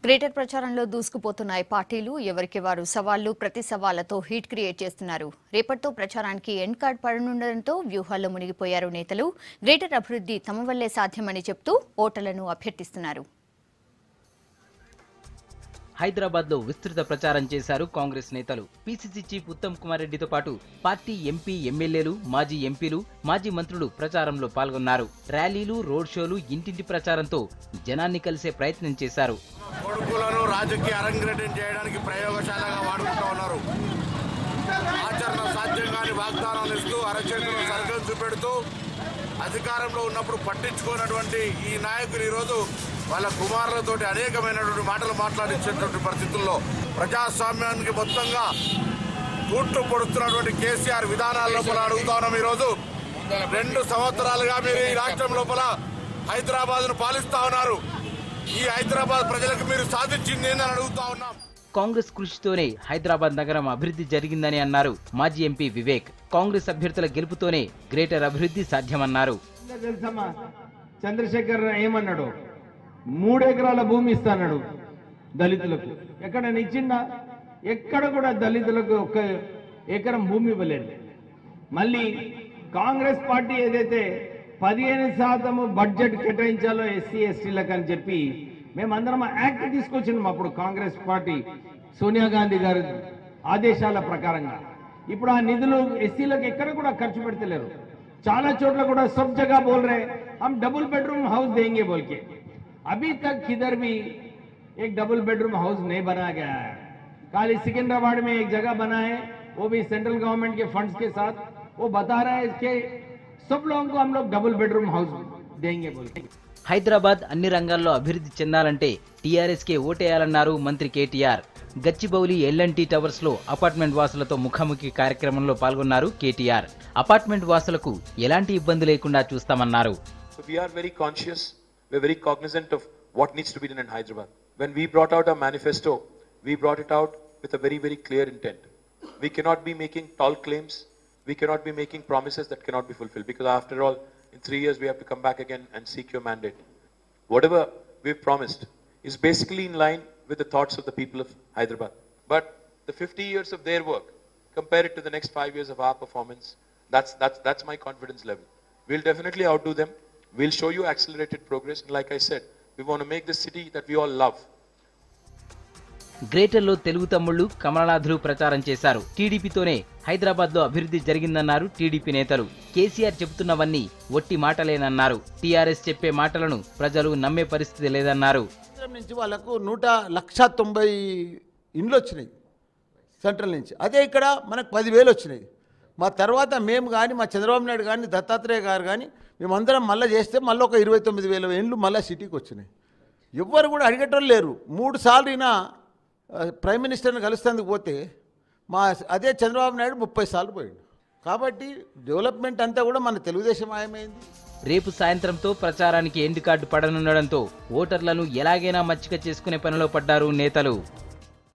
Greater ప్రచారంలో దూసుకుపోతున్నాయి పార్టీలు. ఎవరికి వారు సవాళ్లు ప్రతి సవాళ్లతో హీట్ క్రియేట్ చేస్తున్నారు. రేపటితో ప్రచారానికి ఎండ్ కార్డ్ పడనుండడంతో వ్యూహాల్లో మునిగిపోయారు నేతలు. గ్రేటర్ అభివృద్ధి తమ వల్లే సాధ్యమని చెప్తూ ఓటర్లను అభ్యర్థిస్తున్నారు. హైదరాబాద్లో విస్తృత ప్రచారం చేశారు కాంగ్రెస్ నేతలు. పీసీసీ చీఫ్ ఉత్తమ్ కుమార్ రెడ్డితో పాటు పార్టీ ఎంపీ ఎమ్మెల్యేలు, మాజీ ఎంపీలు, మాజీ మంత్రులు ప్రచారంలో పాల్గొన్నారు. ర్యాలీలు, రోడ్ షోలు, ఇంటింటి ప్రచారంతో జనాన్ని కలిసే ప్రయత్నం చేశారు. కొడుకులను రాజకీయ అరంగేట్రం చేయడానికి ప్రయోగశాలగా వాడుకుంటూ ఉన్నారు. ఆచరణ సాధ్యంగాని వాగ్దానాలు ఇస్తూ అరచేతులను సర్గలు చూపెడుతూ అధికారంలో ఉన్నప్పుడు పట్టించుకున్నటువంటి ఈ నాయకులు ఈరోజు వాళ్ళ కుమారులతోటి అనేకమైనటువంటి మాటలు మాట్లాడించేటువంటి పరిస్థితుల్లో ప్రజాస్వామ్యానికి మొత్తంగా తూట్లు పొడుస్తున్నటువంటి కేసీఆర్ విధానాల లోపల అడుగుతా ఉన్నాం. ఈరోజు 2 సంవత్సరాలుగా మీరు ఈ రాష్ట్రం లోపల హైదరాబాద్ను పాలిస్తా ఉన్నారు. ఈ హైదరాబాద్ ప్రజలకు మీరు సాధించింది ఏందని అడుగుతా ఉన్నాం. కాంగ్రెస్ కృషితోనే హైదరాబాద్ నగరం అభివృద్ధి జరిగిందని అన్నారు మాజీ ఎంపీ వివేక్. కాంగ్రెస్ అభ్యర్థుల గెలుపుతోనే గ్రేటర్ అభివృద్ధి సాధ్యమన్నారు. చంద్రశేఖర్ ఏమన్నాడు? 3 ఎకరాల భూమి ఇస్తాడు దళితులకు. ఎక్కడ ఇచ్చిందా? ఎక్కడ కూడా దళితులకు 1 ఎకరం భూమి ఇవ్వలేదు. మళ్ళీ కాంగ్రెస్ పార్టీ ఏదైతే 15% బడ్జెట్ కేటాయించాలో ఎస్సీ ఎస్టీలకు అని చెప్పి మేమందరం యాక్ట్ తీసుకొచ్చినాం. అప్పుడు కాంగ్రెస్ పార్టీ సోనియా గాంధీ గారి ఆదేశాల ప్రకారంగా ఇప్పుడు ఆ నిధులు ఎస్సీలకు ఎక్కడ కూడా ఖర్చు పెడతలేరు. చాలా చోట్ల కూడా సబ్ జగह बोल रहे हम डबल बेडरूम हाउस देंगे बोल के. अभी तक किधर भी एक डबल बेडरूम हाउस नहीं बनाया गया है. खाली सिकंदराबाद में एक जगह बना है, वो भी सेंट्रल गवर्नमेंट के फंड्स के साथ. वो बता रहा है कि सब लोगों को हम लोग डबल बेडरूम हाउस देंगे बोल के. హైదరాబాద్ అన్ని రంగాల్లో అభివృద్ధి చెందాలంటే టీఆర్ఎస్కే ఓటేయాలన్నారు మంత్రి కేటీఆర్. గచ్చిబౌలి ఎల్ఎన్టీ టవర్స్ లో అపార్ట్మెంట్ వాసులతో ముఖాముఖి కార్యక్రమంలో పాల్గొన్నారు కేటీఆర్. అపార్ట్మెంట్ వాసులకు ఎలాంటి ఇబ్బంది లేకుండా చూస్తామన్నారు. So we are very conscious, we are very cognizant of what needs to be done in Hyderabad. When we brought out our manifesto, we brought it out with a very, very clear intent. We cannot be making tall claims, we cannot be making promises that cannot be fulfilled, because after all, in 3 years we have to come back again and seek your mandate. Whatever we've promised is basically in line with the thoughts of the people of Hyderabad. But the 50 years of their work, compare it to the next 5 years of our performance, that's my confidence level. We'll definitely outdo them. We'll show you accelerated progress. And like I said, we want to make this city that we all love. గ్రేటర్లో Telugu తమ్ముళ్లు కమలనాథులు ప్రచారం చేశారు. టీడీపీతోనే హైదరాబాద్లో అభివృద్ధి జరిగిందన్నారు TDP నేతలు. కేసీఆర్ చెబుతున్నవన్నీ ఒట్టి మాటలేనన్నారు. TRS చెప్పే మాటలను ప్రజలు నమ్మే పరిస్థితి లేదన్నారు. నుంచి వాళ్ళకు 1,90,000 ఇండ్లు వచ్చినాయి సెంట్రల్ నుంచి. అదే ఇక్కడ మనకు 10,000 వచ్చినాయి. మా తర్వాత మేము కానీ, మా చంద్రబాబు నాయుడు కానీ, దత్తాత్రేయ గారు కానీ మేమందరం మళ్ళీ చేస్తే మళ్ళీ ఒక 29,000 ఇండ్లు మళ్ళీ సిటీకి వచ్చినాయి. ఎవ్వరు కూడా అడిగేటోళ్ళు లేరు. 3 సార్లు ఈయన ప్రైమ్ మినిస్టర్ని కలుస్తేందుకు పోతే అదే చంద్రబాబు నాయుడు 30 సార్లు పోయాడు. కాబట్టి డెవలప్మెంట్ అంతా కూడా మన తెలుగుదేశం ఆయమైంది. రేపు సాయంత్రంతో ప్రచారానికి ఎండ్ కార్డు పడనుండడంతో ఓటర్లను ఎలాగైనా మచ్చిక చేసుకునే పనిలో పడ్డారు నేతలు.